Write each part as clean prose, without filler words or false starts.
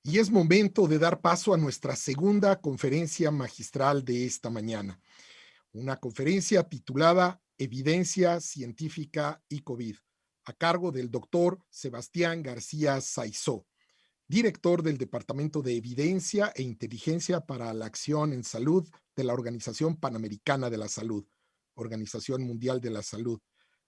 Y es momento de dar paso a nuestra segunda conferencia magistral de esta mañana, una conferencia titulada Evidencia Científica y COVID, a cargo del doctor Sebastián García Saizó, director del Departamento de Evidencia e Inteligencia para la Acción en Salud de la Organización Panamericana de la Salud, Organización Mundial de la Salud,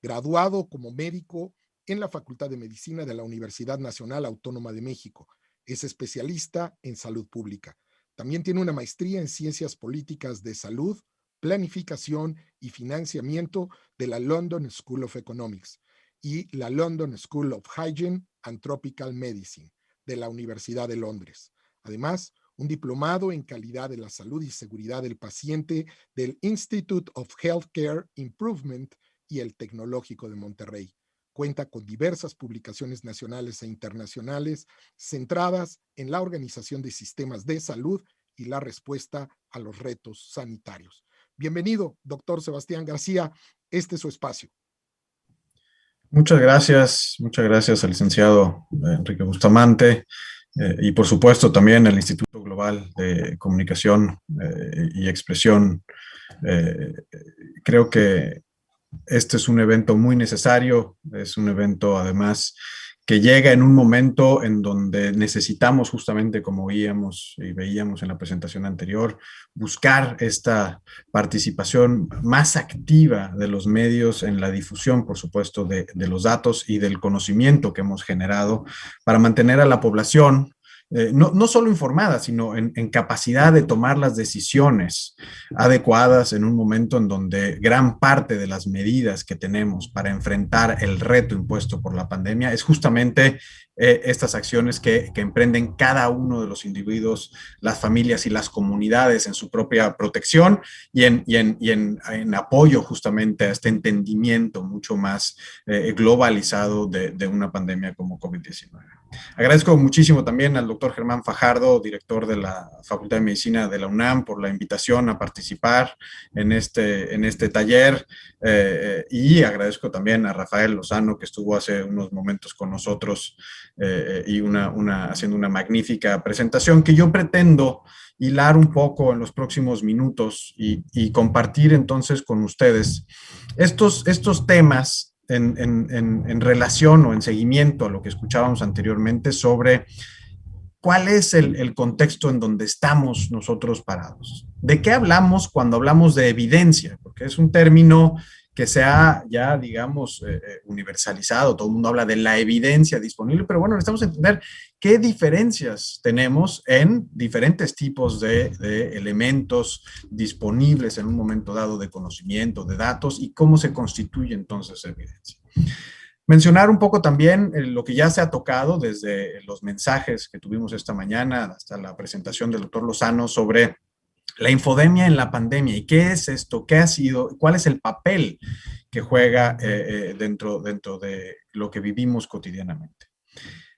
graduado como médico en la Facultad de Medicina de la Universidad Nacional Autónoma de México. Es especialista en salud pública. También tiene una maestría en Ciencias Políticas de Salud, Planificación y Financiamiento de la London School of Economics y la London School of Hygiene and Tropical Medicine de la Universidad de Londres. Además, un diplomado en calidad de la salud y seguridad del paciente del Institute of Healthcare Improvement y el Tecnológico de Monterrey. Cuenta con diversas publicaciones nacionales e internacionales centradas en la organización de sistemas de salud y la respuesta a los retos sanitarios. Bienvenido, doctor Sebastián García. Este es su espacio. Muchas gracias al licenciado Enrique Bustamante y por supuesto también al Instituto Global de Comunicación y Expresión. Creo que este es un evento muy necesario, es un evento además que llega en un momento en donde necesitamos justamente, como veíamos y veíamos en la presentación anterior, buscar esta participación más activa de los medios en la difusión, por supuesto, de los datos y del conocimiento que hemos generado para mantener a la población no solo informada, sino en capacidad de tomar las decisiones adecuadas en un momento en donde gran parte de las medidas que tenemos para enfrentar el reto impuesto por la pandemia es justamente estas acciones que emprenden cada uno de los individuos, las familias y las comunidades en su propia protección y en apoyo justamente a este entendimiento mucho más globalizado de una pandemia como COVID-19. Agradezco muchísimo también al doctor Germán Fajardo, director de la Facultad de Medicina de la UNAM, por la invitación a participar en este taller y agradezco también a Rafael Lozano, que estuvo hace unos momentos con nosotros y haciendo una magnífica presentación que yo pretendo hilar un poco en los próximos minutos y compartir entonces con ustedes estos temas en relación o en seguimiento a lo que escuchábamos anteriormente sobre cuál es el contexto en donde estamos nosotros parados. ¿De qué hablamos cuando hablamos de evidencia? Porque es un término que se ha ya, digamos, universalizado. Todo el mundo habla de la evidencia disponible, pero bueno, necesitamos entender qué diferencias tenemos en diferentes tipos de elementos disponibles en un momento dado de conocimiento, de datos, y cómo se constituye entonces evidencia. Mencionar un poco también lo que ya se ha tocado desde los mensajes que tuvimos esta mañana hasta la presentación del doctor Lozano sobre la infodemia en la pandemia y qué es esto, qué ha sido, cuál es el papel que juega dentro de lo que vivimos cotidianamente.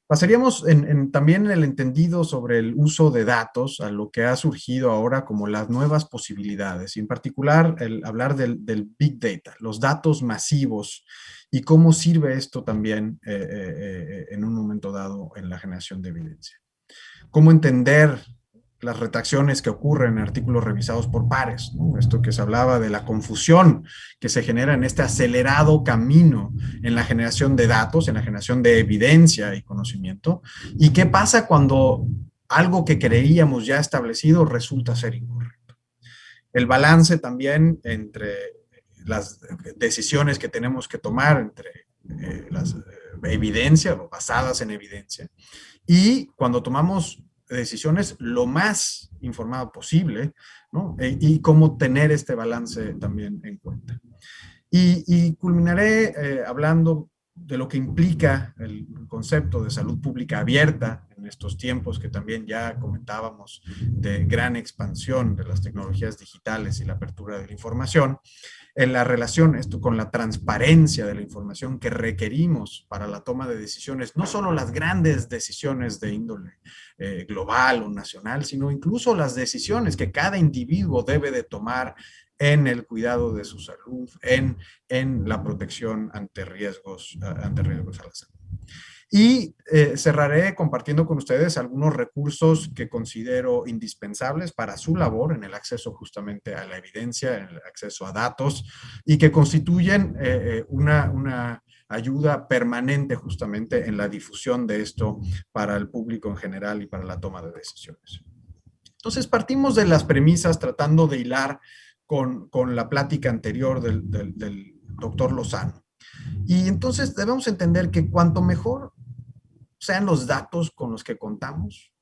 Pasaríamos también en el entendido sobre el uso de datos a lo que ha surgido ahora como las nuevas posibilidades y en particular el hablar del Big Data, los datos masivos y cómo sirve esto también en un momento dado en la generación de evidencia. Cómo entender las redacciones que ocurren en artículos revisados por pares, ¿no? Esto que se hablaba de la confusión que se genera en este acelerado camino en la generación de datos, en la generación de evidencia y conocimiento, y qué pasa cuando algo que creíamos ya establecido resulta ser incorrecto. El balance también entre las decisiones que tenemos que tomar, entre las evidencias o basadas en evidencia, y cuando tomamos decisiones lo más informado posible, ¿no? Y cómo tener este balance también en cuenta. Y culminaré hablando de lo que implica el concepto de salud pública abierta en estos tiempos que también ya comentábamos de gran expansión de las tecnologías digitales y la apertura de la información, en la relación esto con la transparencia de la información que requerimos para la toma de decisiones, no solo las grandes decisiones de índole global o nacional, sino incluso las decisiones que cada individuo debe de tomar en el cuidado de su salud, en la protección ante riesgos a la salud. Y cerraré compartiendo con ustedes algunos recursos que considero indispensables para su labor en el acceso justamente a la evidencia, en el acceso a datos, y que constituyen una ayuda permanente justamente en la difusión de esto para el público en general y para la toma de decisiones. Entonces partimos de las premisas tratando de hilar con la plática anterior del doctor Lozano. Y entonces debemos entender que cuanto mejor sean los datos con los que contamos,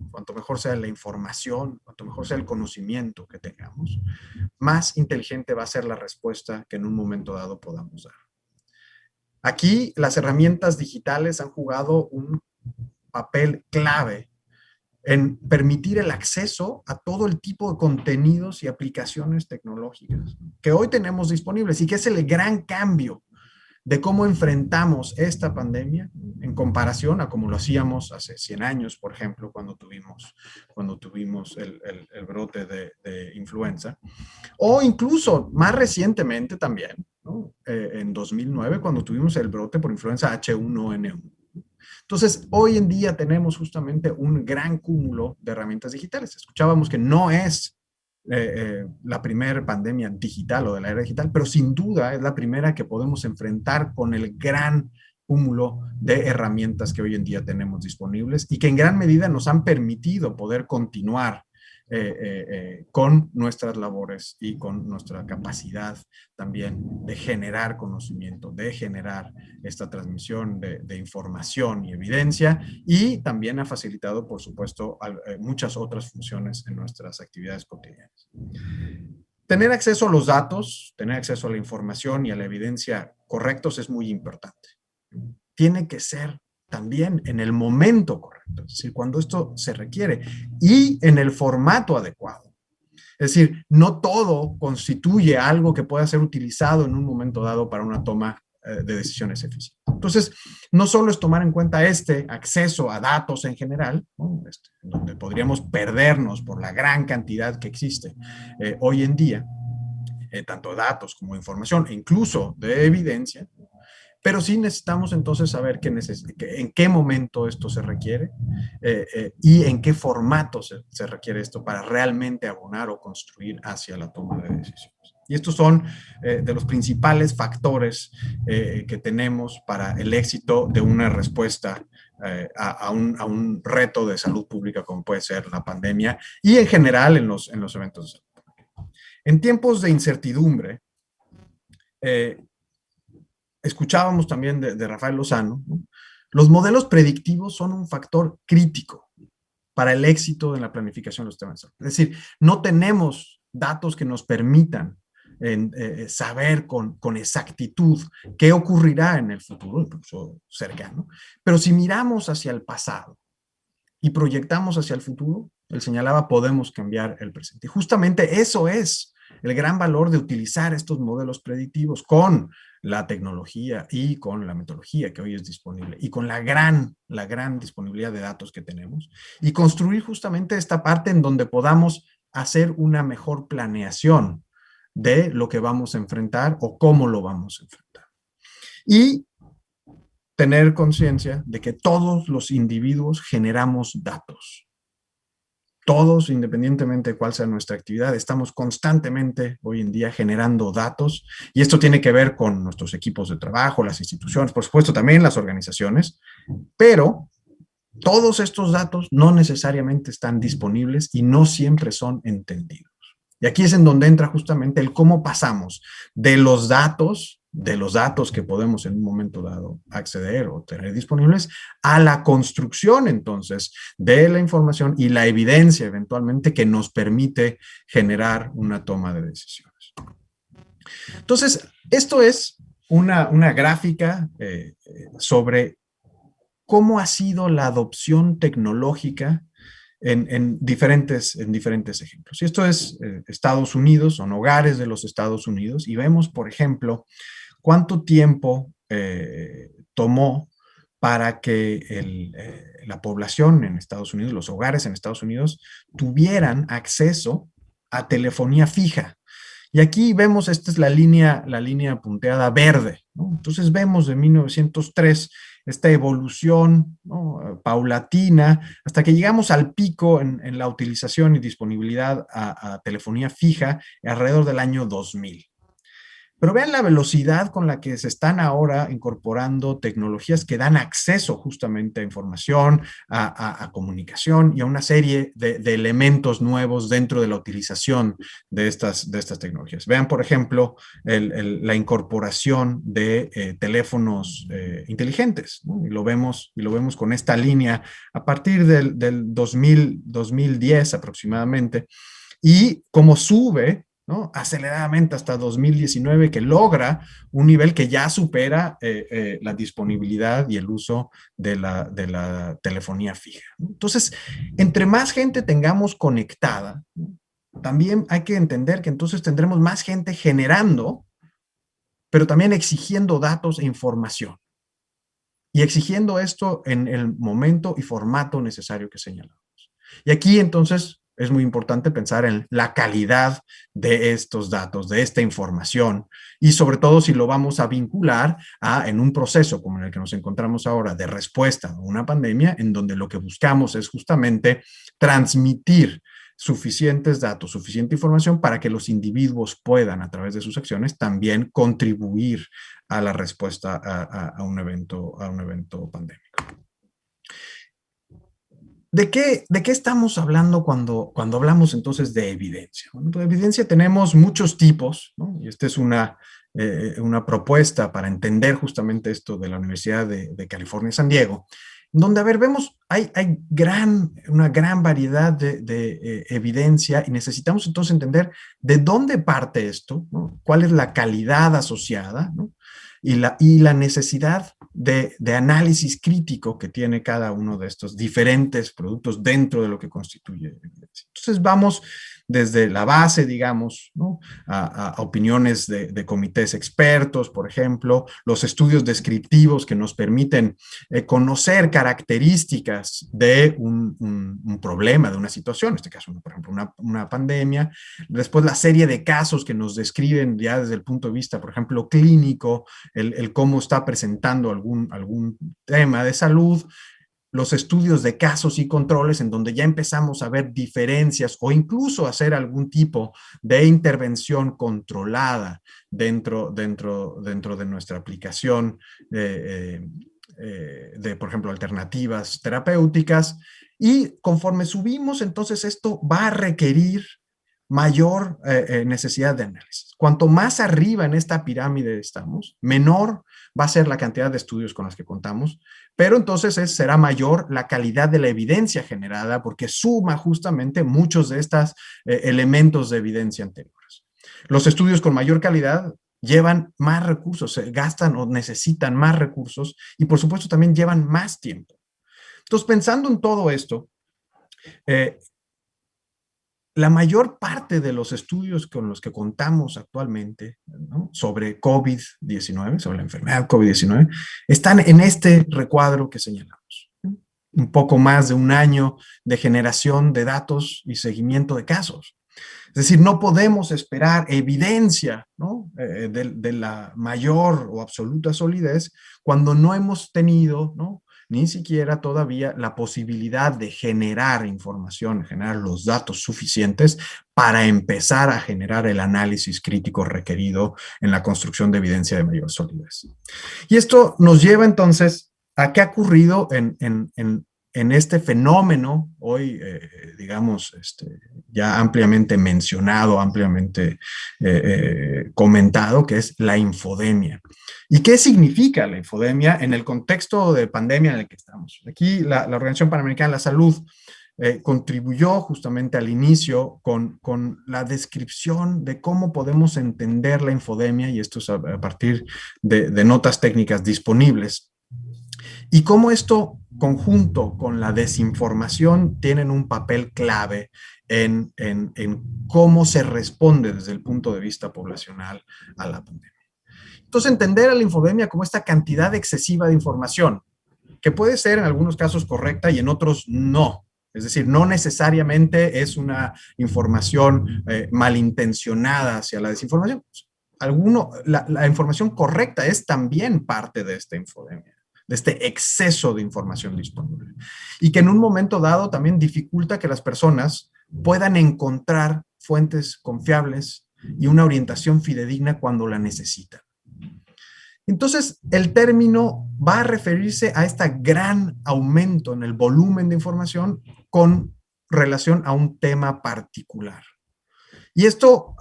cuanto mejor sea la información, cuanto mejor sea el conocimiento que tengamos, más inteligente va a ser la respuesta que en un momento dado podamos dar. Aquí las herramientas digitales han jugado un papel clave en permitir el acceso a todo el tipo de contenidos y aplicaciones tecnológicas que hoy tenemos disponibles y que es el gran cambio de cómo enfrentamos esta pandemia en comparación a cómo lo hacíamos hace 100 años, por ejemplo, cuando tuvimos el brote de influenza, o incluso más recientemente también, ¿no? En 2009, cuando tuvimos el brote por influenza H1N1. Entonces, hoy en día tenemos justamente un gran cúmulo de herramientas digitales. Escuchábamos que no es la primera pandemia digital o de la era digital, pero sin duda es la primera que podemos enfrentar con el gran cúmulo de herramientas que hoy en día tenemos disponibles y que en gran medida nos han permitido poder continuar con nuestras labores y con nuestra capacidad también de generar conocimiento, de generar esta transmisión de información y evidencia, y también ha facilitado, por supuesto, muchas otras funciones en nuestras actividades cotidianas. Tener acceso a los datos, tener acceso a la información y a la evidencia correctos es muy importante. Tiene que ser también en el momento correcto, es decir, cuando esto se requiere y en el formato adecuado. Es decir, no todo constituye algo que pueda ser utilizado en un momento dado para una toma de decisiones eficientes. Entonces, no solo es tomar en cuenta este acceso a datos en general, ¿no? Donde podríamos perdernos por la gran cantidad que existe hoy en día, tanto datos como información e incluso de evidencia, pero sí necesitamos entonces saber en qué momento esto se requiere y en qué formato se requiere esto para realmente abonar o construir hacia la toma de decisiones. Y estos son de los principales factores que tenemos para el éxito de una respuesta a un reto de salud pública como puede ser la pandemia y en general en los eventos de salud pública. En tiempos de incertidumbre, escuchábamos también de Rafael Lozano, ¿no? Los modelos predictivos son un factor crítico para el éxito en la planificación de los temas de salud. Es decir, no tenemos datos que nos permitan saber con exactitud qué ocurrirá en el futuro, incluso cercano, pero si miramos hacia el pasado y proyectamos hacia el futuro, él señalaba, podemos cambiar el presente. Y justamente eso es el gran valor de utilizar estos modelos predictivos con la tecnología y con la metodología que hoy es disponible y con la gran disponibilidad de datos que tenemos y construir justamente esta parte en donde podamos hacer una mejor planeación de lo que vamos a enfrentar o cómo lo vamos a enfrentar. Y tener conciencia de que todos los individuos generamos datos. Todos, independientemente de cuál sea nuestra actividad, estamos constantemente hoy en día generando datos y esto tiene que ver con nuestros equipos de trabajo, las instituciones, por supuesto también las organizaciones, pero todos estos datos no necesariamente están disponibles y no siempre son entendidos. Y aquí es en donde entra justamente el cómo pasamos de los datos que podemos en un momento dado acceder o tener disponibles, a la construcción entonces de la información y la evidencia eventualmente que nos permite generar una toma de decisiones. Entonces, esto es una gráfica sobre cómo ha sido la adopción tecnológica en diferentes ejemplos. Y esto es Estados Unidos, son hogares de los Estados Unidos, y vemos, por ejemplo, cuánto tiempo tomó para que la población en Estados Unidos, los hogares en Estados Unidos, tuvieran acceso a telefonía fija. Y aquí vemos, esta es la línea punteada verde, ¿no? Entonces vemos de 1903 esta evolución, ¿no?, paulatina, hasta que llegamos al pico en la utilización y disponibilidad a telefonía fija alrededor del año 2000. Pero vean la velocidad con la que se están ahora incorporando tecnologías que dan acceso justamente a información, a comunicación y a una serie de elementos nuevos dentro de la utilización de estas tecnologías. Vean, por ejemplo, la incorporación de teléfonos inteligentes, ¿no? Y lo vemos con esta línea a partir del 2010 aproximadamente, y cómo sube, ¿no?, aceleradamente hasta 2019, que logra un nivel que ya supera la disponibilidad y el uso de la telefonía fija. Entonces, entre más gente tengamos conectada, ¿no?, también hay que entender que entonces tendremos más gente generando, pero también exigiendo datos e información. Y exigiendo esto en el momento y formato necesario que señalamos. Y aquí entonces es muy importante pensar en la calidad de estos datos, de esta información, y sobre todo si lo vamos a vincular en un proceso como en el que nos encontramos ahora de respuesta a una pandemia, en donde lo que buscamos es justamente transmitir suficientes datos, suficiente información para que los individuos puedan, a través de sus acciones, también contribuir a la respuesta a un evento pandémico. ¿De qué estamos hablando cuando hablamos entonces de evidencia? Bueno, de evidencia tenemos muchos tipos, ¿no? Y esta es una propuesta para entender justamente esto de la Universidad de California, San Diego, donde, a ver, vemos, hay una gran variedad de evidencia, y necesitamos entonces entender de dónde parte esto, ¿no?, cuál es la calidad asociada, ¿no?, y la necesidad de análisis crítico que tiene cada uno de estos diferentes productos dentro de lo que constituye evidencia. Entonces vamos desde la base, digamos, ¿no?, a opiniones de comités expertos, por ejemplo, los estudios descriptivos que nos permiten conocer características de un problema, de una situación, en este caso, por ejemplo, una pandemia. Después, la serie de casos que nos describen ya desde el punto de vista, por ejemplo, clínico, el cómo está presentando algún tema de salud. Los estudios de casos y controles, en donde ya empezamos a ver diferencias o incluso hacer algún tipo de intervención controlada dentro de nuestra aplicación por ejemplo, alternativas terapéuticas. Y conforme subimos, entonces esto va a requerir mayor necesidad de análisis. Cuanto más arriba en esta pirámide estamos, menor va a ser la cantidad de estudios con las que contamos, pero entonces será mayor la calidad de la evidencia generada, porque suma justamente muchos de estos elementos de evidencia anteriores. Los estudios con mayor calidad llevan más recursos, se gastan o necesitan más recursos, y por supuesto también llevan más tiempo. Entonces, pensando en todo esto, la mayor parte de los estudios con los que contamos actualmente, ¿no?, sobre COVID-19, sobre la enfermedad COVID-19, están en este recuadro que señalamos. Un poco más de un año de generación de datos y seguimiento de casos. Es decir, no podemos esperar evidencia, ¿no?, de la mayor o absoluta solidez cuando no hemos tenido, ¿no?, ni siquiera todavía la posibilidad de generar información, generar los datos suficientes para empezar a generar el análisis crítico requerido en la construcción de evidencia de mayor solidez. Y esto nos lleva entonces a qué ha ocurrido en este fenómeno, hoy, digamos, ya ampliamente mencionado, ampliamente comentado, que es la infodemia. ¿Y qué significa la infodemia en el contexto de pandemia en el que estamos? Aquí la Organización Panamericana de la Salud contribuyó justamente al inicio con la descripción de cómo podemos entender la infodemia, y esto es a partir de notas técnicas disponibles, y cómo esto, conjunto con la desinformación, tienen un papel clave en cómo se responde desde el punto de vista poblacional a la pandemia. Entonces, entender a la infodemia como esta cantidad excesiva de información, que puede ser en algunos casos correcta y en otros no, Es decir, no necesariamente es una información malintencionada hacia la desinformación. La información correcta es también parte de esta infodemia, de este exceso de información disponible. Y que en un momento dado también dificulta que las personas puedan encontrar fuentes confiables y una orientación fidedigna cuando la necesitan. Entonces, el término va a referirse a este gran aumento en el volumen de información con relación a un tema particular. Y esto,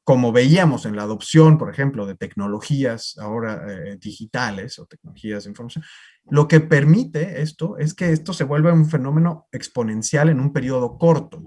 como veíamos en la adopción, por ejemplo, de tecnologías ahora digitales o tecnologías de información, lo que permite esto es que esto se vuelva un fenómeno exponencial en un periodo corto,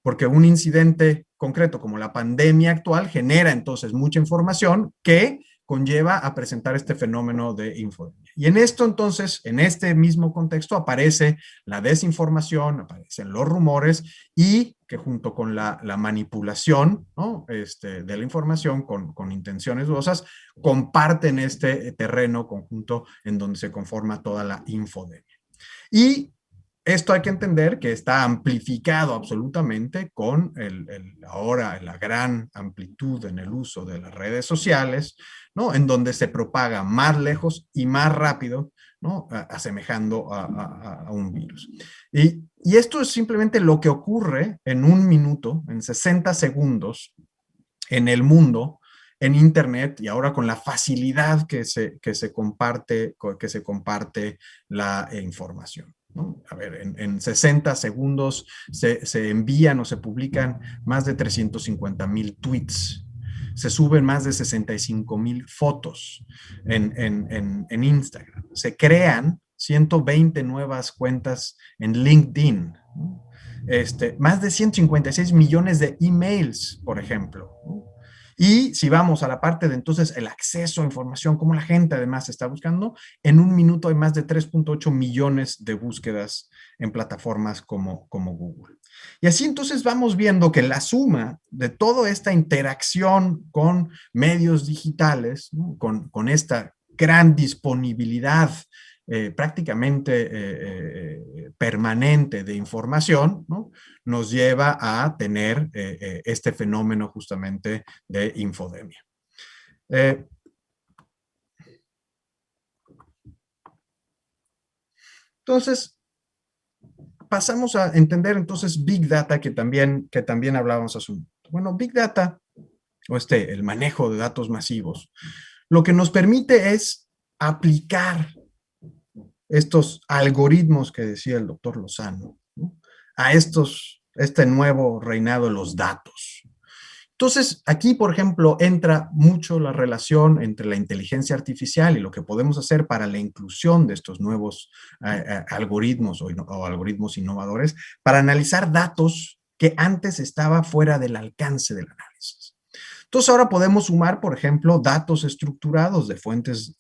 porque un incidente concreto como la pandemia actual genera entonces mucha información que conlleva a presentar este fenómeno de infodemia. Y en esto entonces, en este mismo contexto, aparece la desinformación, aparecen los rumores y que junto con la manipulación, ¿no? De la información con intenciones dudosas, comparten este terreno conjunto en donde se conforma toda la infodemia. Y esto hay que entender que está amplificado absolutamente con ahora la gran amplitud en el uso de las redes sociales, ¿no? En donde se propaga más lejos y más rápido, ¿no? Asemejando a un virus. Y esto es simplemente lo que ocurre en un minuto, en 60 segundos, en el mundo, en Internet, y ahora con la facilidad que se comparte la información, ¿no? A ver, en 60 segundos se envían o se publican más de 350,000 tweets. Se suben más de 65,000 fotos en Instagram. Se crean 120 nuevas cuentas en LinkedIn, ¿no? Más de 156 millones de emails, por ejemplo, ¿no? Y si vamos a la parte de entonces el acceso a información, cómo la gente además está buscando, en un minuto hay más de 3.8 millones de búsquedas en plataformas como Google. Y así entonces vamos viendo que la suma de toda esta interacción con medios digitales, ¿no? con esta gran disponibilidad prácticamente permanente de información, ¿no? Nos lleva a tener este fenómeno justamente de infodemia. Entonces, pasamos a entender entonces Big Data, que también hablábamos hace un momento. Bueno, Big Data, o el manejo de datos masivos, lo que nos permite es aplicar estos algoritmos que decía el doctor Lozano, ¿no? A este nuevo reinado de los datos. Entonces, aquí, por ejemplo, entra mucho la relación entre la inteligencia artificial y lo que podemos hacer para la inclusión de estos nuevos algoritmos o algoritmos innovadores para analizar datos que antes estaba fuera del alcance del análisis. Entonces ahora podemos sumar, por ejemplo, datos estructurados de fuentes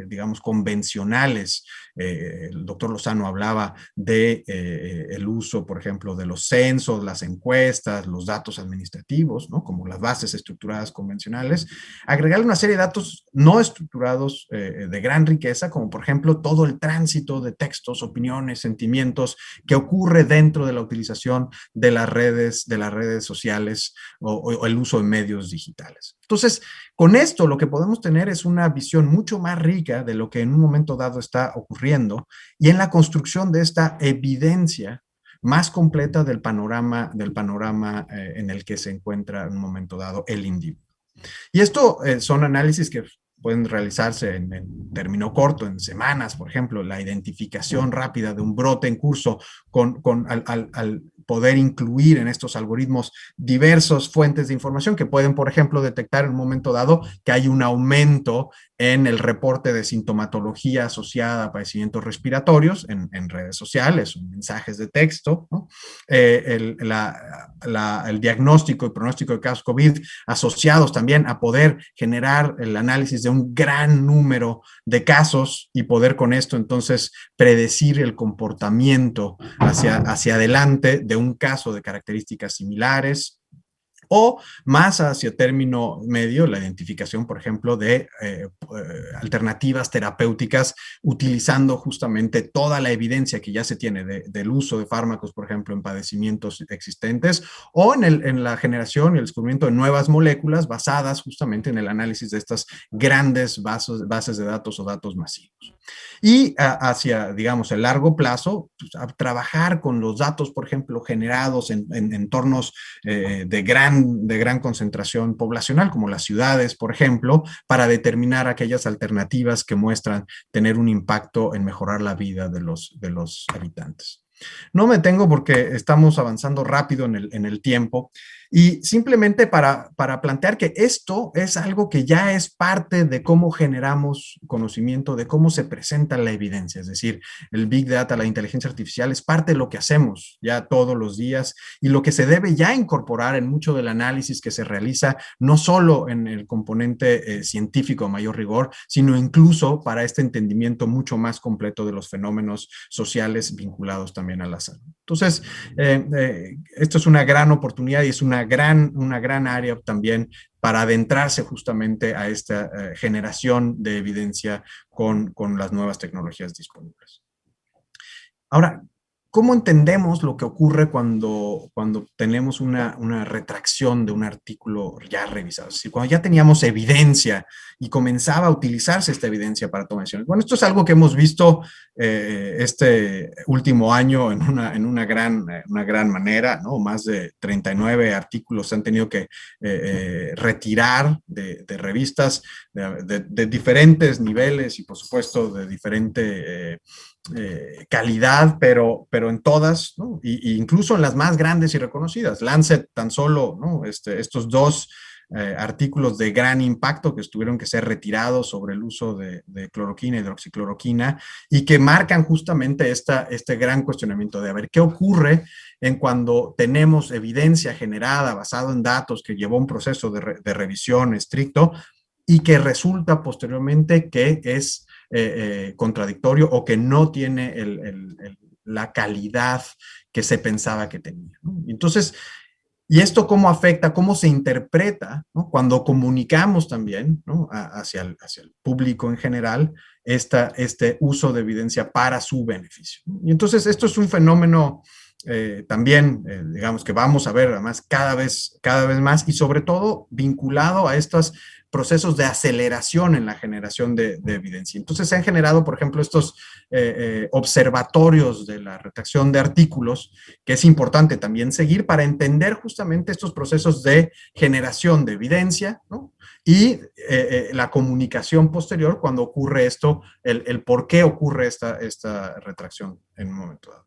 digamos, convencionales. El doctor Lozano hablaba de el uso, por ejemplo, de los censos, las encuestas, los datos administrativos, ¿no? Como las bases estructuradas convencionales. Agregarle una serie de datos no estructurados de gran riqueza, como por ejemplo todo el tránsito de textos, opiniones, sentimientos que ocurre dentro de la utilización de las redes sociales o el uso de medios digitales. Entonces, con esto lo que podemos tener es una visión mucho más rica de lo que en un momento dado está ocurriendo y en la construcción de esta evidencia más completa del panorama en el que se encuentra en un momento dado el individuo. Y esto son análisis que pueden realizarse en término corto, en semanas, por ejemplo, la identificación rápida de un brote en curso al poder incluir en estos algoritmos diversas fuentes de información que pueden, por ejemplo, detectar en un momento dado que hay un aumento en el reporte de sintomatología asociada a padecimientos respiratorios en redes sociales, en mensajes de texto, ¿no? El diagnóstico y pronóstico de casos COVID asociados también a poder generar el análisis de un gran número de casos y poder con esto entonces predecir el comportamiento hacia adelante de un caso de características similares. O más hacia término medio, la identificación, por ejemplo, de alternativas terapéuticas utilizando justamente toda la evidencia que ya se tiene del uso de fármacos, por ejemplo, en padecimientos existentes, o en la generación y el descubrimiento de nuevas moléculas basadas justamente en el análisis de estas grandes bases de datos o datos masivos. Y hacia, digamos, el largo plazo, pues, a trabajar con los datos, por ejemplo, generados en entornos de gran concentración poblacional, como las ciudades, por ejemplo, para determinar aquellas alternativas que muestran tener un impacto en mejorar la vida de los habitantes. No me detengo porque estamos avanzando rápido en el tiempo y simplemente para plantear que esto es algo que ya es parte de cómo generamos conocimiento, de cómo se presenta la evidencia. Es decir, el Big Data, la inteligencia artificial es parte de lo que hacemos ya todos los días y lo que se debe ya incorporar en mucho del análisis que se realiza, no solo en el componente científico a mayor rigor, sino incluso para este entendimiento mucho más completo de los fenómenos sociales vinculados también a la salud. Entonces, esto es una gran oportunidad y es una gran área también para adentrarse justamente a esta generación de evidencia con las nuevas tecnologías disponibles. Ahora, ¿cómo entendemos lo que ocurre cuando tenemos una retracción de un artículo ya revisado? Es decir, cuando ya teníamos evidencia y comenzaba a utilizarse esta evidencia para tomar decisiones. Bueno, esto es algo que hemos visto este último año en una gran manera, ¿no? Más de 39 artículos se han tenido que retirar de revistas de diferentes niveles y, por supuesto, de diferente calidad, pero en todas, ¿no? Y incluso en las más grandes y reconocidas. Lancet tan solo, ¿no? Estos dos artículos de gran impacto que tuvieron que ser retirados sobre el uso de cloroquina y hidroxicloroquina y que marcan justamente este gran cuestionamiento de a ver qué ocurre en cuando tenemos evidencia generada basado en datos que llevó un proceso de revisión estricto y que resulta posteriormente que es contradictorio o que no tiene la calidad que se pensaba que tenía, ¿no? Entonces, ¿y esto cómo afecta, cómo se interpreta, ¿no? Cuando comunicamos también, ¿no? hacia el público en general este uso de evidencia para su beneficio, ¿no? Y entonces esto es un fenómeno también, digamos que vamos a ver además cada vez más y sobre todo vinculado a estos procesos de aceleración en la generación de evidencia. Entonces se han generado, por ejemplo, estos observatorios de la redacción de artículos, que es importante también seguir para entender justamente estos procesos de generación de evidencia, ¿no? Y la comunicación posterior cuando ocurre esto, el por qué ocurre esta retracción en un momento dado.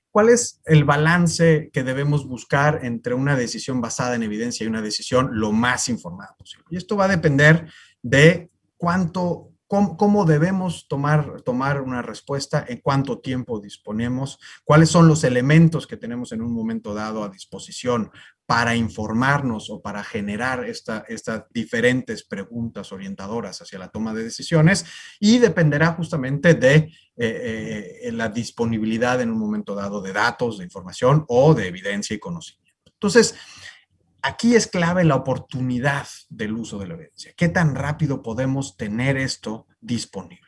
¿Cuál es el balance que debemos buscar entre una decisión basada en evidencia y una decisión lo más informada posible? Y esto va a depender de cómo debemos tomar una respuesta, en cuánto tiempo disponemos, cuáles son los elementos que tenemos en un momento dado a disposición para informarnos o para generar estas diferentes preguntas orientadoras hacia la toma de decisiones, y dependerá justamente de la disponibilidad en un momento dado de datos, de información o de evidencia y conocimiento. Entonces, aquí es clave la oportunidad del uso de la evidencia. ¿Qué tan rápido podemos tener esto disponible?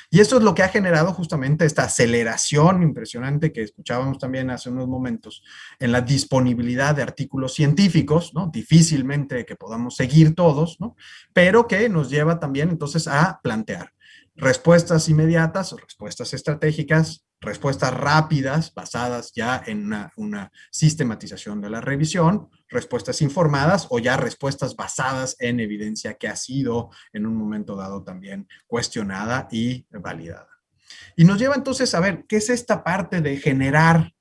Y esto es lo que ha generado justamente esta aceleración impresionante que escuchábamos también hace unos momentos en la disponibilidad de artículos científicos, ¿no? Difícilmente que podamos seguir todos, ¿no? Pero que nos lleva también entonces a plantear respuestas inmediatas o respuestas estratégicas, respuestas rápidas basadas ya en una sistematización de la revisión, respuestas informadas o ya respuestas basadas en evidencia que ha sido en un momento dado también cuestionada y validada. Y nos lleva entonces a ver qué es esta parte de generar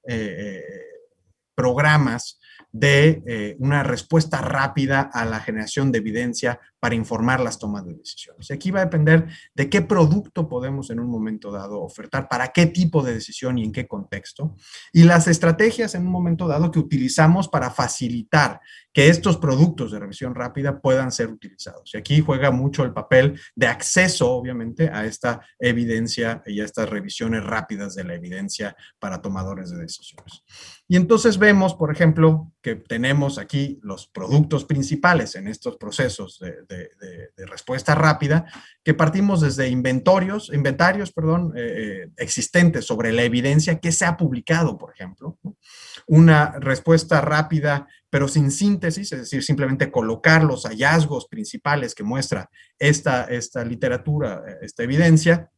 programas de una respuesta rápida a la generación de evidencia para informar las tomas de decisiones. Y aquí va a depender de qué producto podemos en un momento dado ofertar, para qué tipo de decisión y en qué contexto, y las estrategias en un momento dado que utilizamos para facilitar que estos productos de revisión rápida puedan ser utilizados. Y aquí juega mucho el papel de acceso, obviamente, a esta evidencia y a estas revisiones rápidas de la evidencia para tomadores de decisiones. Y entonces vemos, por ejemplo, que tenemos aquí los productos principales en estos procesos de respuesta rápida, que partimos desde inventarios, existentes sobre la evidencia que se ha publicado, por ejemplo, ¿no? Una respuesta rápida, pero sin síntesis, es decir, simplemente colocar los hallazgos principales que muestra esta literatura, esta evidencia,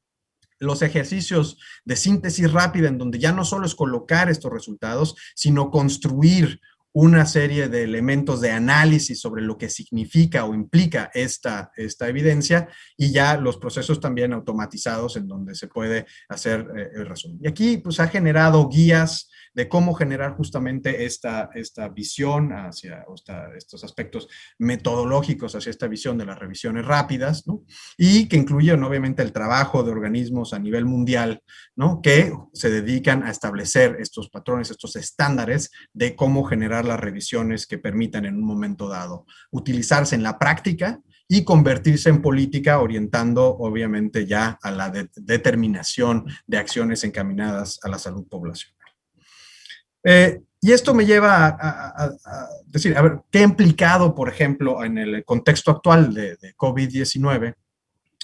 los ejercicios de síntesis rápida en donde ya no solo es colocar estos resultados, sino construir una serie de elementos de análisis sobre lo que significa o implica esta evidencia, y ya los procesos también automatizados en donde se puede hacer el resumen. Y aquí pues ha generado guías de cómo generar justamente esta visión hacia estos aspectos metodológicos hacia esta visión de las revisiones rápidas, ¿no? Y que incluyen obviamente el trabajo de organismos a nivel mundial, ¿no? Que se dedican a establecer estos patrones, estos estándares de cómo generar las revisiones que permitan en un momento dado utilizarse en la práctica y convertirse en política, orientando obviamente ya a la determinación de acciones encaminadas a la salud poblacional. Y esto me lleva a decir, a ver, ¿qué ha implicado, por ejemplo, en el contexto actual de COVID-19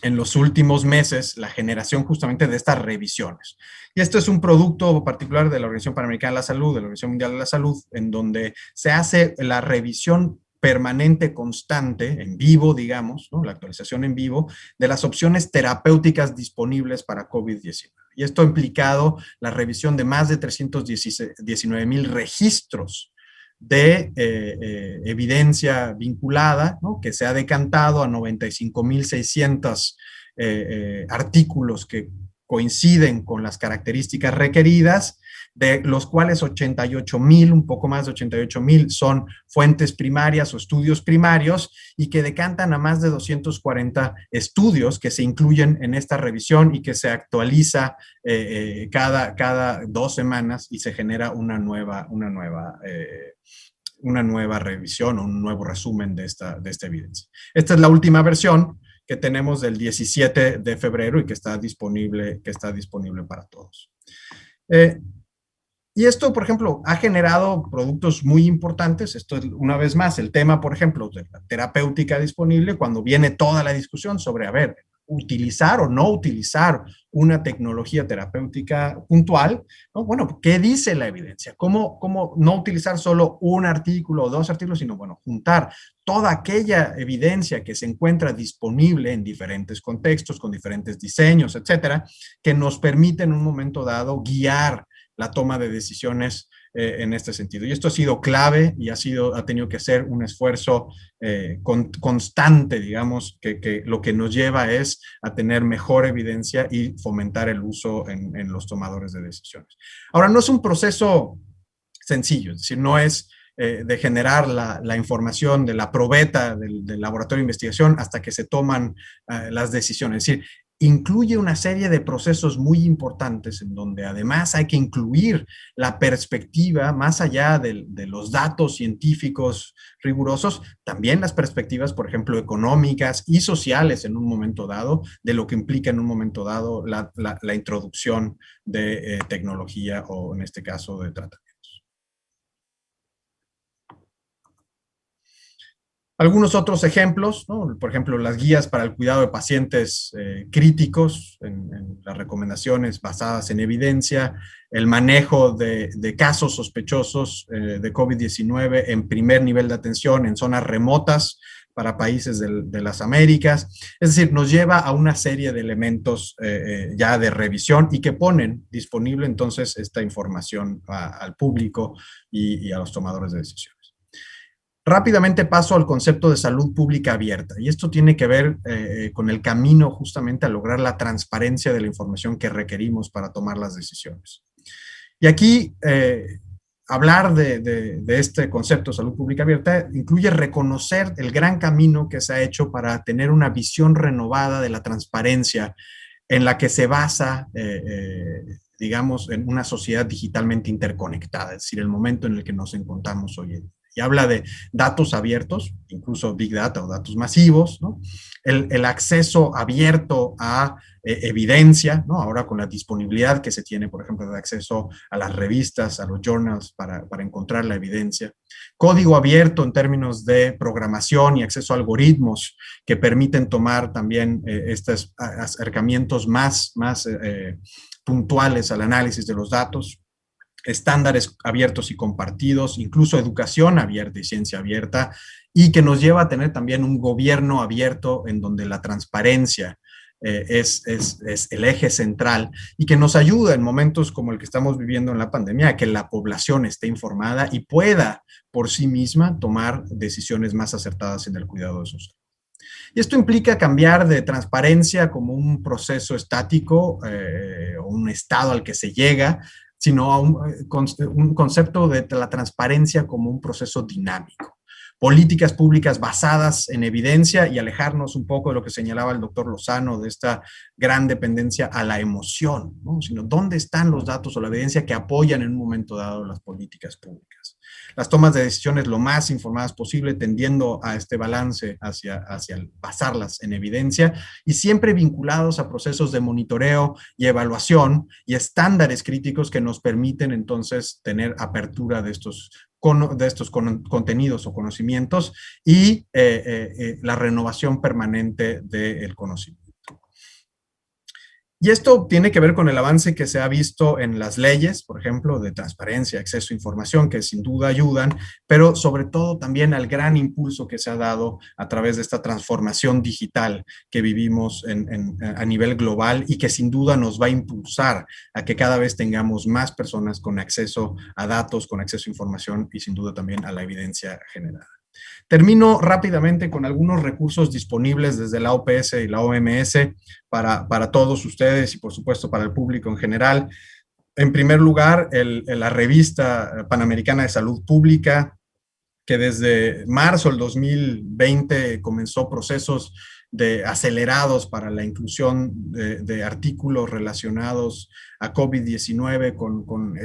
en los últimos meses la generación justamente de estas revisiones? Y esto es un producto particular de la Organización Panamericana de la Salud, de la Organización Mundial de la Salud, en donde se hace la revisión permanente, constante, en vivo, digamos, ¿no? La actualización en vivo de las opciones terapéuticas disponibles para COVID-19. Y esto ha implicado la revisión de más de 319,000 registros de evidencia vinculada, ¿no? Que se ha decantado a 95,600 artículos que coinciden con las características requeridas, de los cuales 88,000, un poco más de 88,000, son fuentes primarias o estudios primarios, y que decantan a más de 240 estudios que se incluyen en esta revisión y que se actualiza cada 2 semanas, y se genera una nueva revisión o un nuevo resumen de esta evidencia. Esta es la última versión que tenemos del 17 de febrero y que está disponible para todos. Y esto, por ejemplo, ha generado productos muy importantes. Esto es, una vez más, el tema, por ejemplo, de la terapéutica disponible, cuando viene toda la discusión sobre, a ver, utilizar o no utilizar una tecnología terapéutica puntual, ¿no? Bueno, ¿qué dice la evidencia? ¿Cómo no utilizar solo un artículo o 2 artículos, sino, bueno, juntar toda aquella evidencia que se encuentra disponible en diferentes contextos, con diferentes diseños, etcétera, que nos permite en un momento dado guiar la toma de decisiones en este sentido? Y esto ha sido clave y ha tenido que ser un esfuerzo constante, digamos, que lo que nos lleva es a tener mejor evidencia y fomentar el uso en los tomadores de decisiones. Ahora, no es un proceso sencillo, es decir, no es de generar la información de la probeta del laboratorio de investigación hasta que se toman las decisiones. Es decir, incluye una serie de procesos muy importantes en donde además hay que incluir la perspectiva más allá de los datos científicos rigurosos, también las perspectivas, por ejemplo, económicas y sociales en un momento dado, de lo que implica en un momento dado la introducción de tecnología o en este caso de tratamiento. Algunos otros ejemplos, ¿no? Por ejemplo, las guías para el cuidado de pacientes críticos, en las recomendaciones basadas en evidencia, el manejo de casos sospechosos de COVID-19 en primer nivel de atención en zonas remotas para países de las Américas. Es decir, nos lleva a una serie de elementos ya de revisión y que ponen disponible entonces esta información al público y a los tomadores de decisiones. Rápidamente paso al concepto de salud pública abierta, y esto tiene que ver con el camino justamente a lograr la transparencia de la información que requerimos para tomar las decisiones. Y aquí, hablar de este concepto de salud pública abierta incluye reconocer el gran camino que se ha hecho para tener una visión renovada de la transparencia en la que se basa, digamos, en una sociedad digitalmente interconectada, es decir, el momento en el que nos encontramos hoy en día. y habla de datos abiertos, incluso Big Data o datos masivos, ¿no? El acceso abierto a evidencia, ¿no? Ahora con la disponibilidad que se tiene, por ejemplo, de acceso a las revistas, a los journals para encontrar la evidencia. Código abierto en términos de programación y acceso a algoritmos que permiten tomar también estos acercamientos más puntuales al análisis de los datos. Estándares abiertos y compartidos, incluso educación abierta y ciencia abierta, y que nos lleva a tener también un gobierno abierto en donde la transparencia es el eje central y que nos ayuda en momentos como el que estamos viviendo en la pandemia a que la población esté informada y pueda por sí misma tomar decisiones más acertadas en el cuidado de sus. Y esto implica cambiar de transparencia como un proceso estático o un estado al que se llega, sino a un concepto de la transparencia como un proceso dinámico. Políticas públicas basadas en evidencia y alejarnos un poco de lo que señalaba el doctor Lozano, de esta gran dependencia a la emoción, ¿no? Sino dónde están los datos o la evidencia que apoyan en un momento dado las políticas públicas. Las tomas de decisiones lo más informadas posible, tendiendo a este balance hacia basarlas en evidencia y siempre vinculados a procesos de monitoreo y evaluación y estándares críticos que nos permiten entonces tener apertura de estos contenidos o conocimientos y la renovación permanente del conocimiento. Y esto tiene que ver con el avance que se ha visto en las leyes, por ejemplo, de transparencia, acceso a información, que sin duda ayudan, pero sobre todo también al gran impulso que se ha dado a través de esta transformación digital que vivimos a nivel global y que sin duda nos va a impulsar a que cada vez tengamos más personas con acceso a datos, con acceso a información y sin duda también a la evidencia generada. Termino rápidamente con algunos recursos disponibles desde la OPS y la OMS para todos ustedes y por supuesto para el público en general. En primer lugar, la revista Panamericana de Salud Pública, que desde marzo del 2020 comenzó procesos acelerados para la inclusión de artículos relacionados a COVID-19 con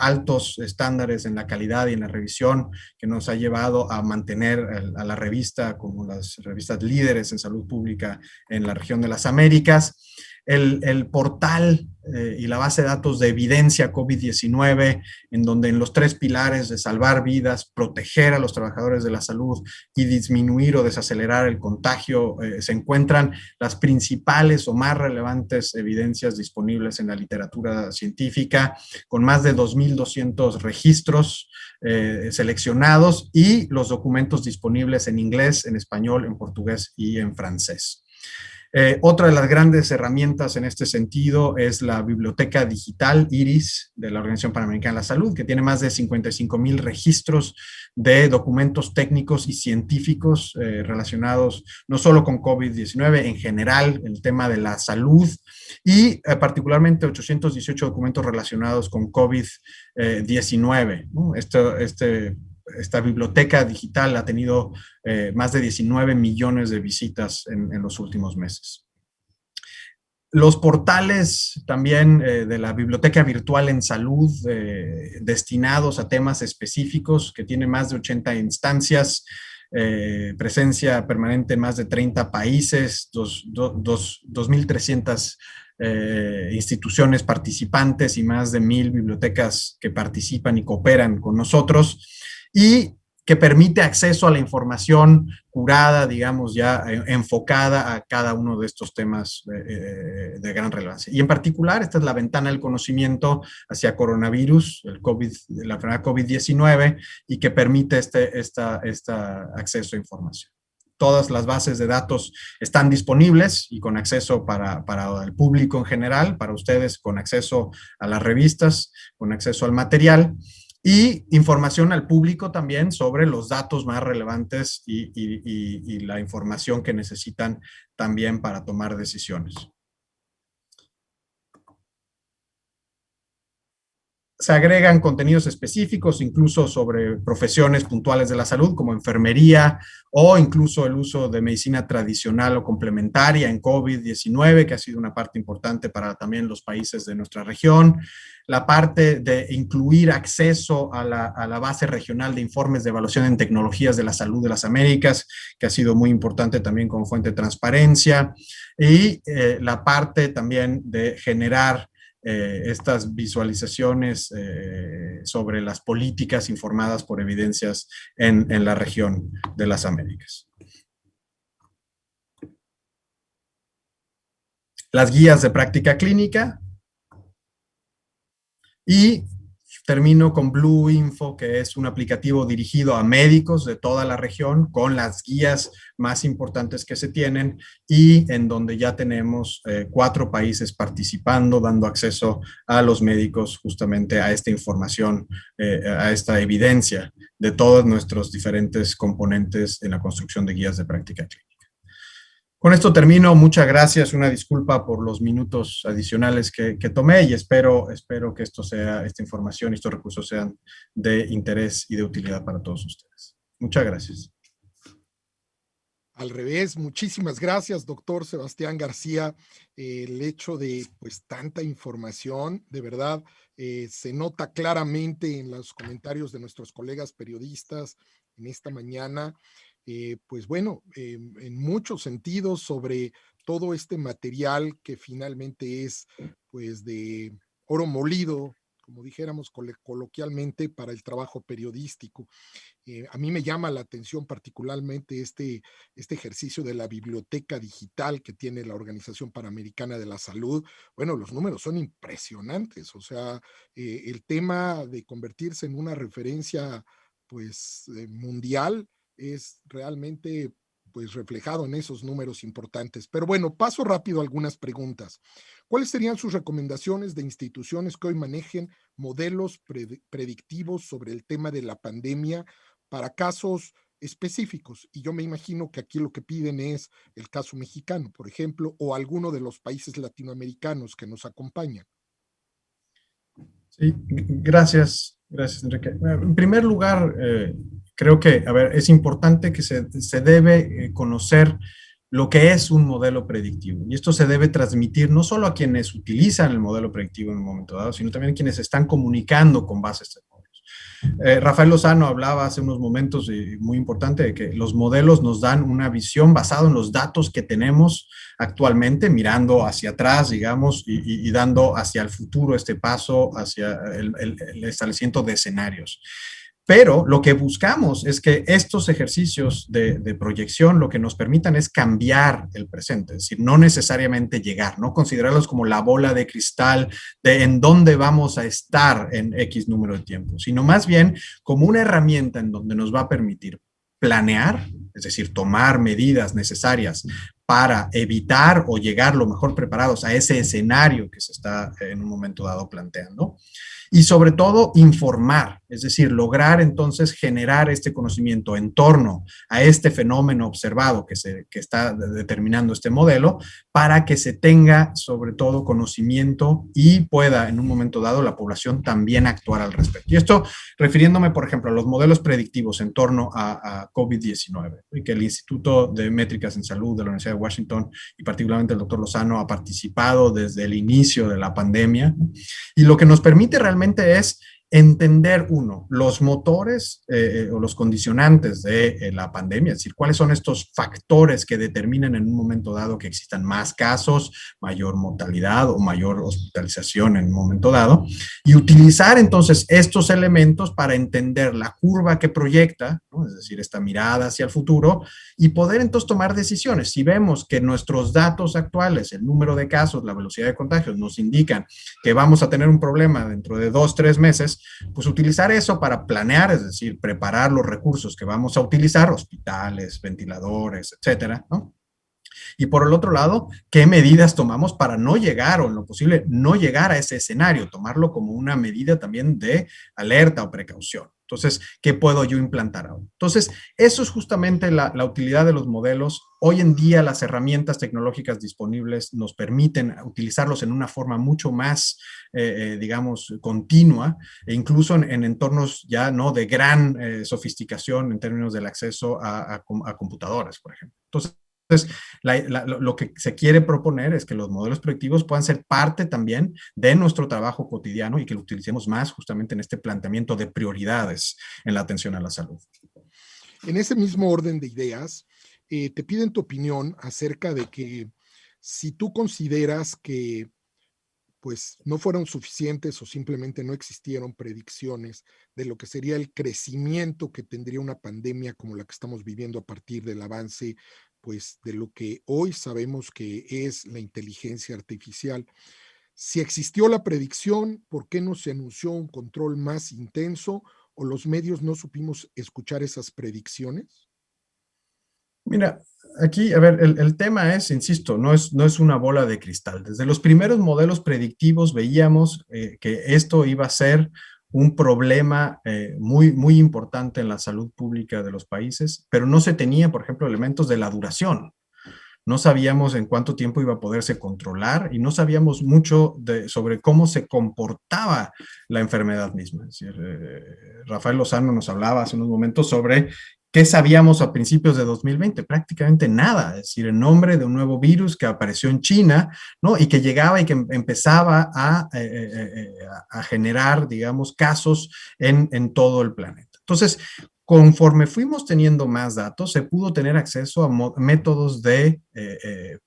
altos estándares en la calidad y en la revisión, que nos ha llevado a mantener a la revista como las revistas líderes en salud pública en la región de las Américas. El portal y la base de datos de evidencia COVID-19, en donde en los 3 pilares de salvar vidas, proteger a los trabajadores de la salud y disminuir o desacelerar el contagio, se encuentran las principales o más relevantes evidencias disponibles en la literatura científica, con más de 2.200 registros seleccionados y los documentos disponibles en inglés, en español, en portugués y en francés. Otra de las grandes herramientas en este sentido es la biblioteca digital IRIS de la Organización Panamericana de la Salud, que tiene más de 55,000 registros de documentos técnicos y científicos relacionados no solo con COVID-19, en general, el tema de la salud y particularmente 818 documentos relacionados con COVID-19, ¿no? Esta biblioteca digital ha tenido más de 19 millones de visitas en los últimos meses. Los portales también de la Biblioteca Virtual en Salud, destinados a temas específicos, que tiene más de 80 instancias, presencia permanente en más de 30 países, 2.300 instituciones participantes y más de 1,000 bibliotecas que participan y cooperan con nosotros, y que permite acceso a la información curada, digamos, ya enfocada a cada uno de estos temas de gran relevancia. Y en particular, esta es la ventana del conocimiento hacia coronavirus, la enfermedad COVID-19, y que permite este acceso a información. Todas las bases de datos están disponibles y con acceso para el público en general, para ustedes con acceso a las revistas, con acceso al material, y información al público también sobre los datos más relevantes y la información que necesitan también para tomar decisiones. se agregan contenidos específicos, incluso sobre profesiones puntuales de la salud, como enfermería o incluso el uso de medicina tradicional o complementaria en COVID-19, que ha sido una parte importante para también los países de nuestra región. La parte de incluir acceso a la base regional de informes de evaluación en tecnologías de la salud de las Américas, que ha sido muy importante también como fuente de transparencia. Y la parte también de generar estas visualizaciones sobre las políticas informadas por evidencias en la región de las Américas. Las guías de práctica clínica. Y termino con Blue Info, que es un aplicativo dirigido a médicos de toda la región con las guías más importantes que se tienen y en donde ya tenemos 4 países participando, dando acceso a los médicos justamente a esta información, a esta evidencia de todos nuestros diferentes componentes en la construcción de guías de práctica clínica. Con esto termino. Muchas gracias. Una disculpa por los minutos adicionales que tomé y espero que esta información y estos recursos sean de interés y de utilidad para todos ustedes. Muchas gracias. Al revés, muchísimas gracias, doctor Sebastián García. El hecho de tanta información, de verdad, se nota claramente en los comentarios de nuestros colegas periodistas en esta mañana. En muchos sentidos sobre todo este material que finalmente es de oro molido, como dijéramos coloquialmente, para el trabajo periodístico. A mí me llama la atención particularmente este ejercicio de la biblioteca digital que tiene la Organización Panamericana de la Salud. Bueno, los números son impresionantes, o sea, el tema de convertirse en una referencia mundial es realmente reflejado en esos números importantes. Pero bueno, paso rápido a algunas preguntas. ¿Cuáles serían sus recomendaciones de instituciones que hoy manejen modelos predictivos sobre el tema de la pandemia para casos específicos? Y yo me imagino que aquí lo que piden es el caso mexicano, por ejemplo, o alguno de los países latinoamericanos que nos acompañan. Sí, gracias, Enrique. En primer lugar, creo que, es importante que se debe conocer lo que es un modelo predictivo. Y esto se debe transmitir no solo a quienes utilizan el modelo predictivo en un momento dado, sino también a quienes están comunicando con base a estos modelos. Rafael Lozano hablaba hace unos momentos, muy importante, de que los modelos nos dan una visión basada en los datos que tenemos actualmente, mirando hacia atrás, digamos, y dando hacia el futuro este paso hacia el establecimiento de escenarios. Pero lo que buscamos es que estos ejercicios de proyección lo que nos permitan es cambiar el presente, es decir, no necesariamente llegar, no considerarlos como la bola de cristal de en dónde vamos a estar en X número de tiempo, sino más bien como una herramienta en donde nos va a permitir planear, es decir, tomar medidas necesarias para evitar o llegar lo mejor preparados a ese escenario que se está en un momento dado planteando. Y sobre todo informar, es decir, lograr entonces generar este conocimiento en torno a este fenómeno observado que está determinando este modelo para que se tenga sobre todo conocimiento y pueda en un momento dado la población también actuar al respecto. Y esto refiriéndome, por ejemplo, a los modelos predictivos en torno a COVID-19 y que el Instituto de Métricas en Salud de la Universidad de Washington y particularmente el doctor Lozano ha participado desde el inicio de la pandemia y lo que nos permite realmente es entender, uno, los motores o los condicionantes de la pandemia, es decir, cuáles son estos factores que determinan en un momento dado que existan más casos, mayor mortalidad o mayor hospitalización en un momento dado, y utilizar entonces estos elementos para entender la curva que proyecta, ¿no? Es decir, esta mirada hacia el futuro, y poder entonces tomar decisiones. Si vemos que nuestros datos actuales, el número de casos, la velocidad de contagios, nos indican que vamos a tener un problema dentro de 2-3 meses, pues utilizar eso para planear, es decir, preparar los recursos que vamos a utilizar, hospitales, ventiladores, etcétera, ¿no? Y por el otro lado, ¿qué medidas tomamos para no llegar o en lo posible no llegar a ese escenario? Tomarlo como una medida también de alerta o precaución. Entonces, ¿qué puedo yo implantar ahora? Entonces, eso es justamente la utilidad de los modelos. Hoy en día las herramientas tecnológicas disponibles nos permiten utilizarlos en una forma mucho más, digamos, continua, e incluso en entornos ya no de gran sofisticación en términos del acceso a computadoras, por ejemplo. Entonces, lo que se quiere proponer es que los modelos predictivos puedan ser parte también de nuestro trabajo cotidiano y que lo utilicemos más justamente en este planteamiento de prioridades en la atención a la salud. En ese mismo orden de ideas, te piden tu opinión acerca de que si tú consideras que pues no fueron suficientes o simplemente no existieron predicciones de lo que sería el crecimiento que tendría una pandemia como la que estamos viviendo a partir del avance, pues de lo que hoy sabemos que es la inteligencia artificial. Si existió la predicción, ¿por qué no se anunció un control más intenso o los medios no supimos escuchar esas predicciones? Mira, aquí, a ver, el tema es, insisto, no es una bola de cristal. Desde los primeros modelos predictivos veíamos que esto iba a ser un problema muy importante en la salud pública de los países, pero no se tenía, por ejemplo, elementos de la duración. No sabíamos en cuánto tiempo iba a poderse controlar y no sabíamos mucho sobre cómo se comportaba la enfermedad misma. Es decir, Rafael Lozano nos hablaba hace unos momentos sobre qué sabíamos a principios de 2020, prácticamente nada. Es decir, el nombre de un nuevo virus que apareció en China, ¿no? Y que llegaba y que empezaba a generar, digamos, casos en todo el planeta. Entonces, conforme fuimos teniendo más datos, se pudo tener acceso a métodos de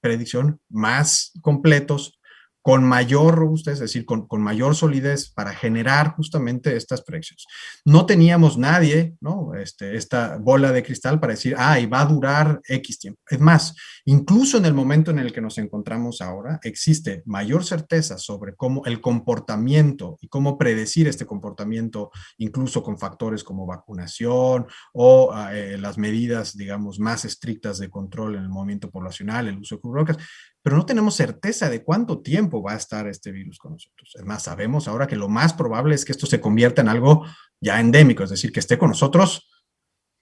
predicción más completos, con mayor robustez, es decir, con mayor solidez para generar justamente estas predicciones. No teníamos nadie, ¿no? Esta bola de cristal para decir, y va a durar X tiempo. Es más, incluso en el momento en el que nos encontramos ahora, existe mayor certeza sobre cómo el comportamiento y cómo predecir este comportamiento, incluso con factores como vacunación o las medidas, digamos, más estrictas de control en el movimiento poblacional, el uso de cubrebocas, pero no tenemos certeza de cuánto tiempo va a estar este virus con nosotros. Es más, sabemos ahora que lo más probable es que esto se convierta en algo ya endémico, es decir, que esté con nosotros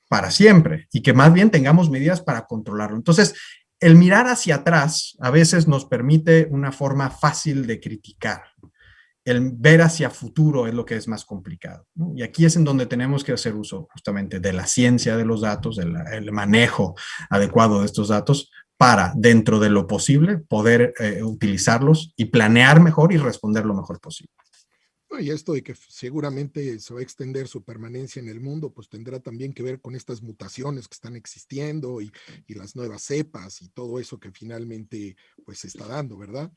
para siempre y que más bien tengamos medidas para controlarlo. Entonces, el mirar hacia atrás a veces nos permite una forma fácil de criticar. El ver hacia futuro es lo que es más complicado, ¿no? Y aquí es en donde tenemos que hacer uso justamente de la ciencia de los datos, el manejo adecuado de estos datos para, dentro de lo posible, poder utilizarlos y planear mejor y responder lo mejor posible. Y esto de que seguramente se va a extender su permanencia en el mundo, pues tendrá también que ver con estas mutaciones que están existiendo y las nuevas cepas y todo eso que finalmente pues se está dando, ¿verdad?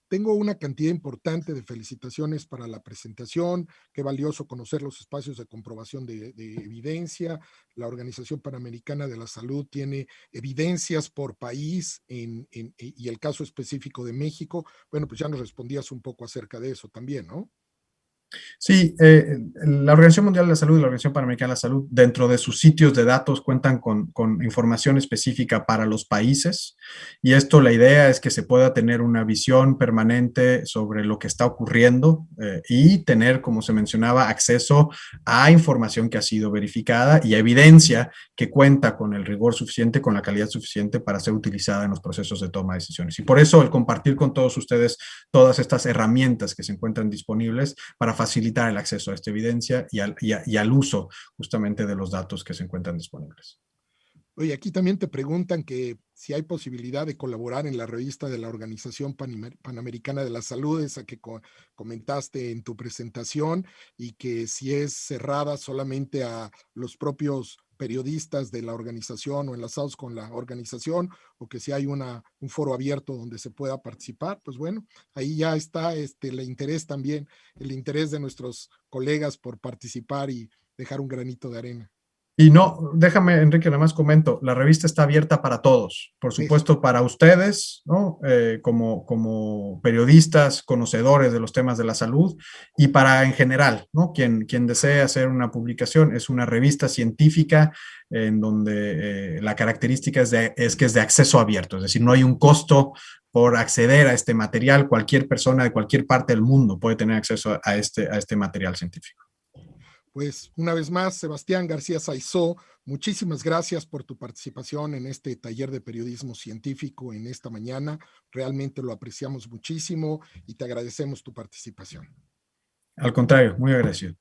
Tengo una cantidad importante de felicitaciones para la presentación. Qué valioso conocer los espacios de comprobación de evidencia. La Organización Panamericana de la Salud tiene evidencias por país y el caso específico de México. Bueno, pues ya nos respondías un poco acerca de eso también, ¿no? Sí, la Organización Mundial de la Salud y la Organización Panamericana de la Salud, dentro de sus sitios de datos, cuentan con información específica para los países, y esto, la idea es que se pueda tener una visión permanente sobre lo que está ocurriendo y tener, como se mencionaba, acceso a información que ha sido verificada y a evidencia que cuenta con el rigor suficiente, con la calidad suficiente para ser utilizada en los procesos de toma de decisiones. Y por eso el compartir con todos ustedes todas estas herramientas que se encuentran disponibles para facilitar el acceso a esta evidencia y al uso justamente de los datos que se encuentran disponibles. Oye, aquí también te preguntan que si hay posibilidad de colaborar en la revista de la Organización Panamericana de la Salud, esa que comentaste en tu presentación, y que si es cerrada solamente a los propios periodistas de la organización o enlazados con la organización, o que si hay un foro abierto donde se pueda participar, pues bueno, ahí ya está el interés también, el interés de nuestros colegas por participar y dejar un granito de arena. Y no, déjame, Enrique, nada más comento, la revista está abierta para todos, por Eso. supuesto para ustedes, ¿no? Como periodistas, conocedores de los temas de la salud, y para en general, ¿no? Quien desee hacer una publicación, es una revista científica en donde la característica es que es de acceso abierto, es decir, no hay un costo por acceder a este material. Cualquier persona de cualquier parte del mundo puede tener acceso a este material científico. Pues una vez más, Sebastián García Saizó, muchísimas gracias por tu participación en este taller de periodismo científico en esta mañana. Realmente lo apreciamos muchísimo y te agradecemos tu participación. Al contrario, muy agradecido.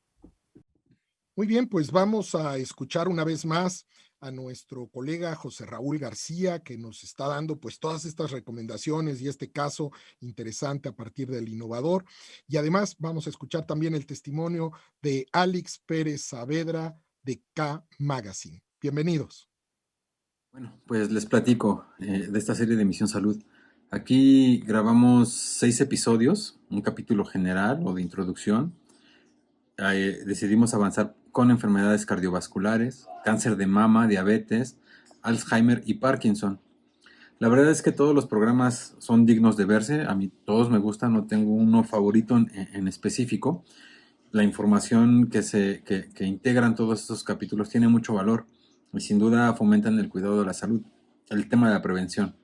Muy bien, pues vamos a escuchar una vez más a nuestro colega José Raúl García, que nos está dando pues todas estas recomendaciones y este caso interesante a partir del innovador. Y además vamos a escuchar también el testimonio de Alex Pérez Saavedra de K Magazine. Bienvenidos. Bueno, pues les platico de esta serie de Misión Salud. Aquí grabamos 6 episodios, un capítulo general o de introducción. Decidimos avanzar con enfermedades cardiovasculares, cáncer de mama, diabetes, Alzheimer y Parkinson. La verdad es que todos los programas son dignos de verse, a mí todos me gustan, no tengo uno favorito en específico. La información que integran todos estos capítulos tiene mucho valor y sin duda fomentan el cuidado de la salud, el tema de la prevención.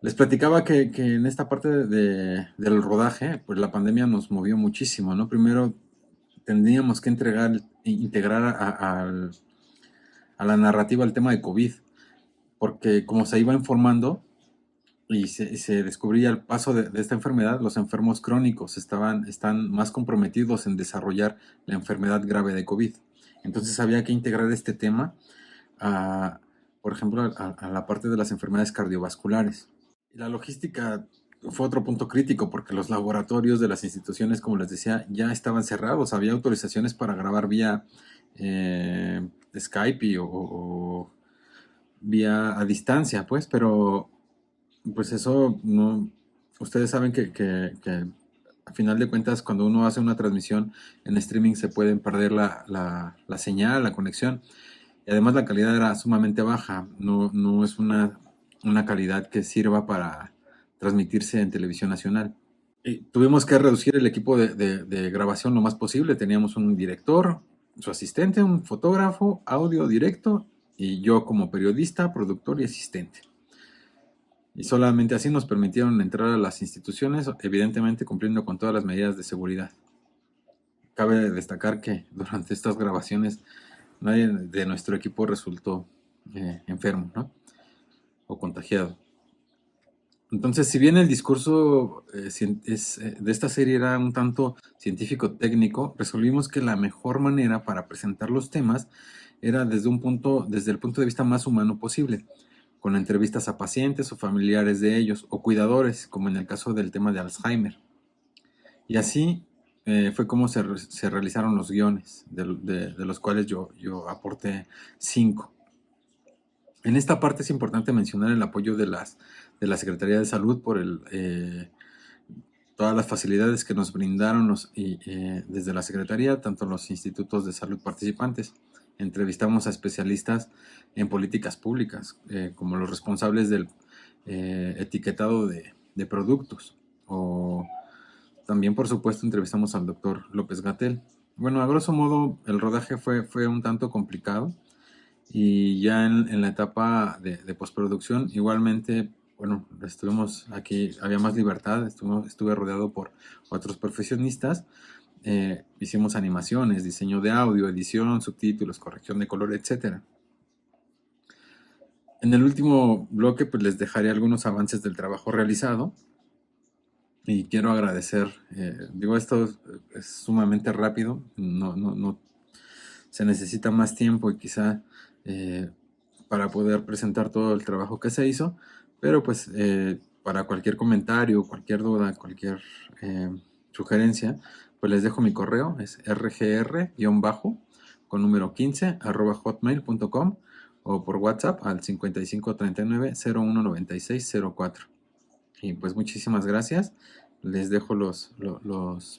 Les platicaba que en esta parte del rodaje, pues la pandemia nos movió muchísimo, ¿no? Primero tendríamos que integrar a la narrativa el tema de COVID, porque como se iba informando y se descubría el paso de esta enfermedad, los enfermos crónicos están más comprometidos en desarrollar la enfermedad grave de COVID. Entonces había que integrar este tema, por ejemplo, a la parte de las enfermedades cardiovasculares. La logística fue otro punto crítico porque los laboratorios de las instituciones, como les decía, ya estaban cerrados. Había autorizaciones para grabar vía Skype o vía a distancia, pues, pero pues eso no. Ustedes saben que a final de cuentas, cuando uno hace una transmisión en streaming se pueden perder la señal, la conexión. Y además la calidad era sumamente baja. No es una calidad que sirva para transmitirse en televisión nacional. Y tuvimos que reducir el equipo de grabación lo más posible. Teníamos un director, su asistente, un fotógrafo, audio directo y yo como periodista, productor y asistente. Y solamente así nos permitieron entrar a las instituciones, evidentemente cumpliendo con todas las medidas de seguridad. Cabe destacar que durante estas grabaciones nadie de nuestro equipo resultó enfermo, ¿no? O contagiado. Entonces, si bien el discurso de esta serie era un tanto científico-técnico, resolvimos que la mejor manera para presentar los temas era desde el punto de vista más humano posible, con entrevistas a pacientes o familiares de ellos, o cuidadores, como en el caso del tema de Alzheimer. Y así fue como se realizaron los guiones, de los cuales yo aporté 5. En esta parte es importante mencionar el apoyo de la Secretaría de Salud por todas las facilidades que nos brindaron desde la Secretaría, tanto los institutos de salud participantes. Entrevistamos a especialistas en políticas públicas, como los responsables del etiquetado de productos. O también, por supuesto, entrevistamos al doctor López-Gatell. Bueno, a grosso modo, el rodaje fue un tanto complicado. Y ya en la etapa de postproducción, igualmente, bueno, estuvimos aquí, había más libertad, estuve rodeado por otros profesionistas, hicimos animaciones, diseño de audio, edición, subtítulos, corrección de color, etc. En el último bloque, pues les dejaré algunos avances del trabajo realizado y quiero agradecer, esto es sumamente rápido, no se necesita más tiempo y quizá para poder presentar todo el trabajo que se hizo, pero pues para cualquier comentario, cualquier duda, cualquier sugerencia, pues les dejo mi correo, es rgr- con número 15 @hotmail.com o por WhatsApp al 5539-019604. Y pues muchísimas gracias, les dejo los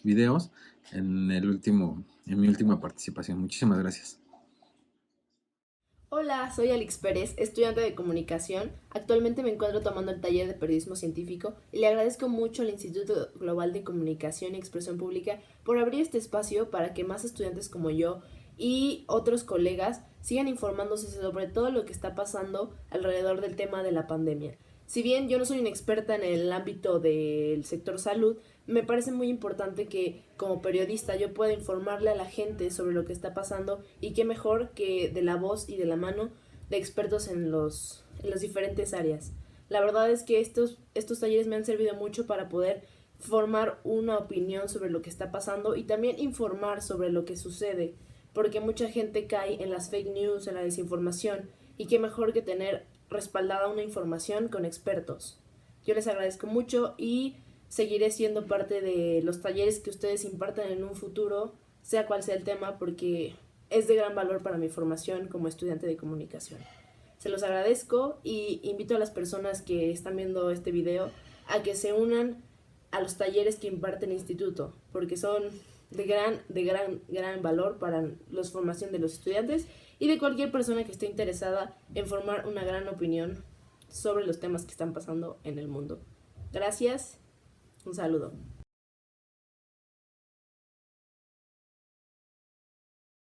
videos en mi última participación. Muchísimas gracias. Hola, soy Alex Pérez, estudiante de comunicación. Actualmente me encuentro tomando el taller de periodismo científico y le agradezco mucho al Instituto Global de Comunicación y Expresión Pública por abrir este espacio para que más estudiantes como yo y otros colegas sigan informándose sobre todo lo que está pasando alrededor del tema de la pandemia. Si bien yo no soy una experta en el ámbito del sector salud, me parece muy importante que como periodista yo pueda informarle a la gente sobre lo que está pasando, y qué mejor que de la voz y de la mano de expertos en las diferentes áreas. La verdad es que estos talleres me han servido mucho para poder formar una opinión sobre lo que está pasando y también informar sobre lo que sucede, porque mucha gente cae en las fake news, en la desinformación, y qué mejor que tener respaldada una información con expertos. Yo les agradezco mucho y seguiré siendo parte de los talleres que ustedes impartan en un futuro, sea cual sea el tema, porque es de gran valor para mi formación como estudiante de comunicación. Se los agradezco y invito a las personas que están viendo este video a que se unan a los talleres que imparte el instituto, porque son de gran valor para la formación de los estudiantes y de cualquier persona que esté interesada en formar una gran opinión sobre los temas que están pasando en el mundo. Gracias, un saludo.